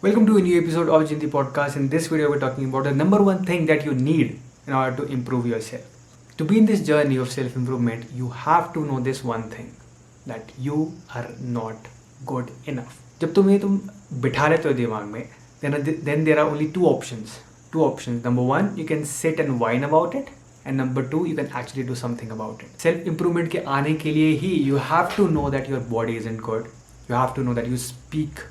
Welcome to a new episode of Jindy Podcast. In this video, we're talking about the number one thing that you need in order to improve yourself. To be in this journey of self-improvement, you have to know this one thing, that you are not good enough. जब तुम बिठा लेते हो दिमाग में, then there are only two options. Number one, you can sit and whine about it. And number two, you can actually do something about it. Self-improvement के आने के लिए ही you have to know that your body isn't good. You have to know that you speak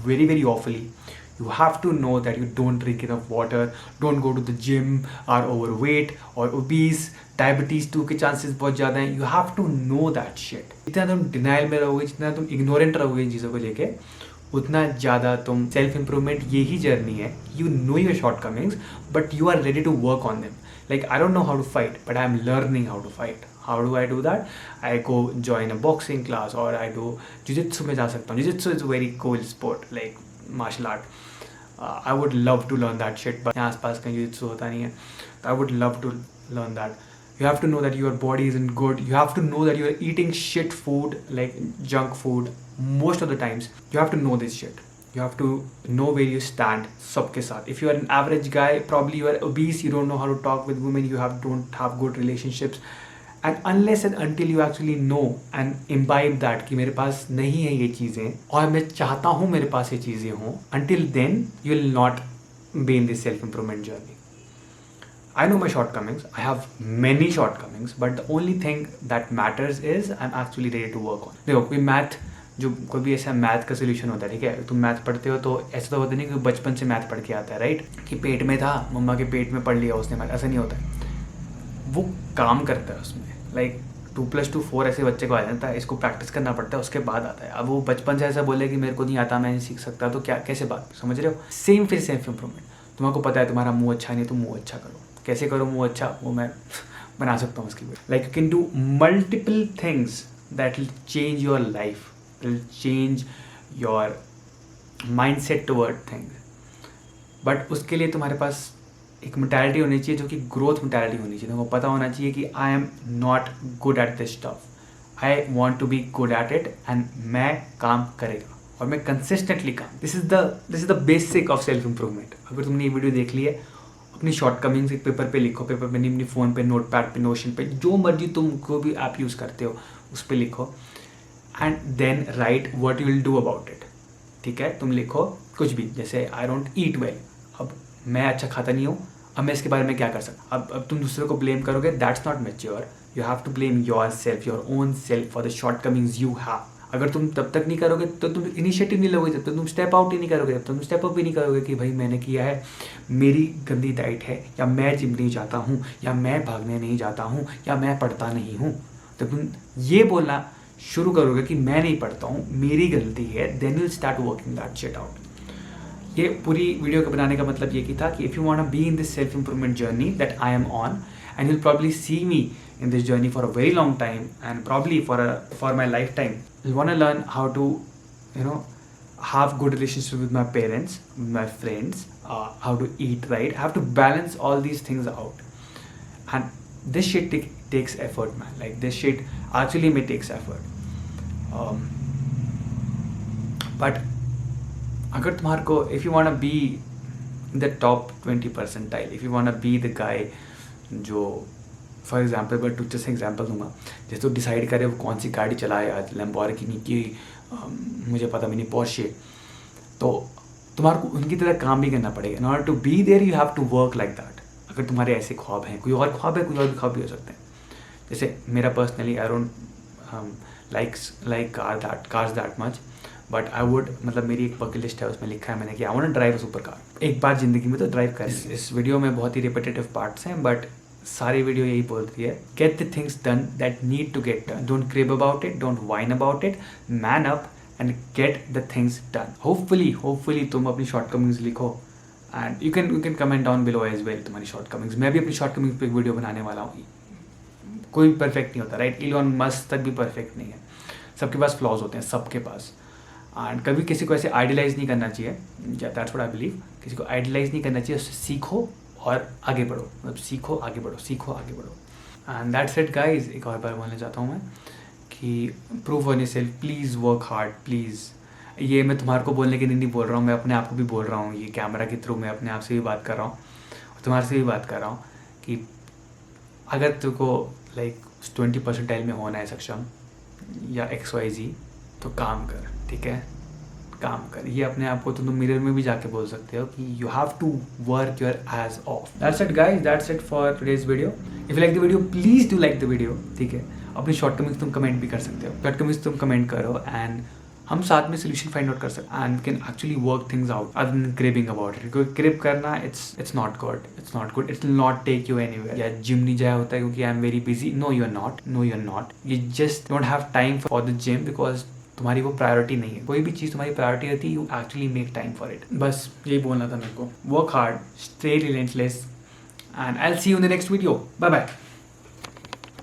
very awfully. You have to know that you don't drink enough water, don't go to the gym, are overweight or obese, diabetes 2 के chances बहुत ज़्यादा हैं. You have to know that shit. जितना तुम denial में रहोगे, जितना तुम ignorant रहोगे इन चीज़ों को लेके, उतना ज़्यादा तुम self improvement यही journey है. You know your shortcomings, but you are ready to work on them. Like, I don't know how to fight, but I'm learning how to fight. How do I do that? I go join a boxing class or I do jiu-jitsu में जा सकता हूँ. Jiu-jitsu is a very cool sport, like martial art. I would love to learn that shit, but यहाँ आसपास कहीं jiu-jitsu होता नहीं है. I would love to learn that. You have to know that your body isn't good. You have to know that you are eating shit food, like junk food, most of the times. You have to know this shit. You have to know where you stand सबके साथ. If you are an average guy, probably you are obese, you don't know how to talk with women, don't have good relationships. And unless and until you actually know and imbibe that कि मेरे पास नहीं है ये चीज़ें और मैं चाहता हूँ मेरे पास ये चीज़ें हों, until then you will not be in this self-improvement journey. I know my shortcomings. I have many shortcomings, but the only thing that matters is I'm actually ready to work on. देखो कोई भी ऐसा math का solution होता है, ठीक है. तुम मैथ पढ़ते हो तो ऐसा तो होता नहीं कि बचपन से मैथ पढ़ के आता है, राइट, कि पेट में था, मम्मा के पेट में पढ़ लिया उसने मैथ. ऐसा नहीं होता है. वो काम करता है उसमें. लाइक 2+2 4 ऐसे बच्चे को आ जाता है, इसको प्रैक्टिस करना पड़ता है, उसके बाद आता है. अब वो बचपन से ऐसा बोले कि मेरे को नहीं आता, मैं नहीं सीख सकता, तो क्या कैसे बात, समझ रहे हो. सेम फिर सेल्फ इम्प्रूवमेंट. तुम्हारा पता है तुम्हारा मुंह अच्छा नहीं, तुम मुंह अच्छा करो. कैसे करो मुंह अच्छा, वो मैं बना सकता हूँ उसकी. Like you can do multiple things that will change your life, will change your mindset toward things. But उसके लिए तुम्हारे पास एक मेंटालिटी होनी चाहिए जो कि ग्रोथ मेंटालिटी होनी चाहिए. तुमको पता होना चाहिए कि I am not good at this stuff, I want to be good at it and मैं काम करेगा और मैं कंसिस्टेंटली काम. This is the basic of self improvement. अगर तुमने ये वीडियो देख ली है, अपनी शॉर्टकमिंग्स एक पेपर पे लिखो, पेपर पे नहीं, अपनी फ़ोन पे, नोट पैड पे, नोशन पे, जो मर्जी तुम कोई भी ऐप यूज़ करते हो उस पर लिखो. And then write what you will do about it. ठीक है, तुम लिखो कुछ भी, जैसे आई डोंट ईट वेल, अब मैं अच्छा खाता नहीं हूँ, अब मैं इसके बारे में क्या कर सकता. अब तुम दूसरे को ब्लेम करोगे, that's not mature. You have to blame yourself, your own self for the shortcomings you have. अगर तुम तब तक नहीं करोगे तो तुम इनिशिएटिव नहीं लोगे, जब तक तुम स्टेप आउट ही नहीं करोगे, जब तुम स्टेप अप भी नहीं करोगे कि भाई मैंने किया है, मेरी गंदी डाइट है, या मैं जिम नहीं जाता हूँ, या मैं भागने नहीं जाता हूँ, या मैं पढ़ता नहीं हूँ. जब तुम ये बोलना शुरू करोगे कि मैं नहीं पढ़ता हूँ, मेरी गलती है, then you start working that shit out. ये पूरी वीडियो को बनाने का मतलब ये था कि if you want to be in this self improvement journey that I am on, and you will probably see me in this journey for a very long time, and probably for my lifetime. You want to learn how to, have good relationships with my parents, with my friends, how to eat right. I have to balance all these things out, and this shit takes effort, man. Like, this shit actually takes effort. But अगर तुम्हारे को, if you want to be in the top 20 percentile, if you want to be the guy जो, for example, but to जैसे example दूंगा, जैसे तो decide करे वो कौन सी गाड़ी चलाए, आज लैम्बोर्गिनी की, मुझे पता भी नहीं, पोर्शे, तो तुम्हारे को उनकी तरह काम भी करना पड़ेगा. In order to be there you have to work like that. अगर तुम्हारे ऐसे ख्वाब हैं, कोई और ख्वाब है, कोई और भी ख्वाब भी हो सकते हैं. जैसे मेरा personally I don't like cars that much, but I would, मतलब मेरी एक बकेट लिस्ट है, उसमें लिखा है मैंने कि I want to drive a super car. एक बार ज़िंदगी में तो ड्राइव कर. इस वीडियो में बहुत ही रिपीटेटिव पार्ट्स हैं, बट सारी वीडियो यही बोलती है, get the things done that need to get done. Don't crave about it, don't whine about it, man up and get the things done. Hopefully तुम अपनी शॉर्टकमिंग्स लिखो, and you can comment down below as well तुम्हारी shortcomings. मैं भी अपनी shortcomings पे एक video बनाने वाला हूँ. कोई परफेक्ट नहीं होता, राइट. इलॉन मस्क तक भी परफेक्ट नहीं है, सबके पास फ्लॉज होते हैं, सबके पास. एंड कभी किसी को ऐसे आइडियलाइज नहीं करना चाहिए, दैट्स व्हाट आई बिलीव. किसी को आइडियलाइज नहीं करना चाहिए, उससे सीखो और आगे बढ़ो. मतलब सीखो आगे बढ़ो. And that's it guys. एक और बार बोलना चाहता हूँ मैं कि prove on yourself, please work hard, please. ये मैं तुम्हारे को बोलने के लिए नहीं बोल रहा हूँ, मैं अपने आप को भी बोल रहा हूँ, ये कैमरा के थ्रू मैं अपने आप से भी बात कर रहा हूँ और तुम्हारे से भी बात कर रहा हूँ कि अगर तुमको लाइक 20 परसेंटाइल में होना है सक्षम या XYZ, तो काम कर, ठीक है, काम कर। ये अपने आप को तुम मिरर में भी जाके बोल सकते हो कि you have to work your ass off. That's it guys, that's it for today's video. If you like the video please do like the video, ठीक है। अपनी शॉर्टकमिंग्स तुम कमेंट भी कर सकते हो, शॉर्टकमिंग्स तुम कमेंट करो एंड हम साथ में सोल्यूशन फाइंड आउट कर सकते हैं and we can actually work things out other than craving about it. क्योंकि क्रेव करना it's not good, it's not good, it will not take you anywhere. या जिम नहीं जाया होता है क्योंकि I am very busy, no you are not, no you are not, you just don't have time for the gym because तुम्हारी वो priority नहीं है। कोई भी चीज़ तुम्हारी प्रायोरिटी रहती है, you actually make time for it. बस यही बोलना था मेरे को। Work hard, stay relentless and I will see you in the next video. Bye bye.